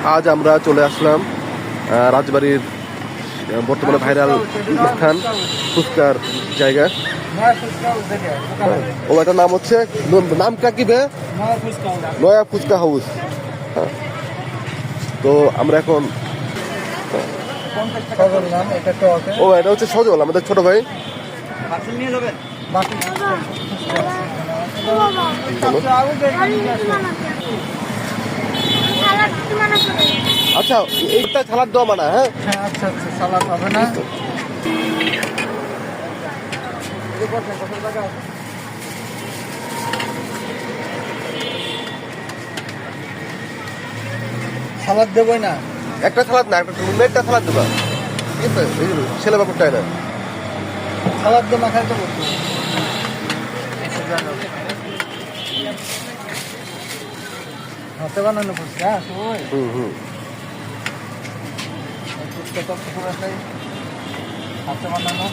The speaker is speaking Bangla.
আজ আমরা চলে আসলাম রাজবাড়ির বর্তমানে ভাইরাল স্থান ফুচকার জায়গা। ও এটার নাম হচ্ছে নামটা কি বে নয়া ফুচকা হাউস। তো আমরা এখন ও এটা হচ্ছে সজল আমাদের ছোট ভাই। আচ্ছা এইটা সালাদ দেওয়া মানা। হ্যাঁ আচ্ছা আচ্ছা সালাদ হবে না। সালাদ দেবই না, একটা সালাদ না, একটা মেয়েরটা সালাদ দেবা, ঠিক আছে? এই ছেলে ব্যাপারটাই না। সালাদ দিয়ে মাখাই তো বলছি। হাতে বানানো ফুচকা সবাই ফুচকা তো হাতে বানানো।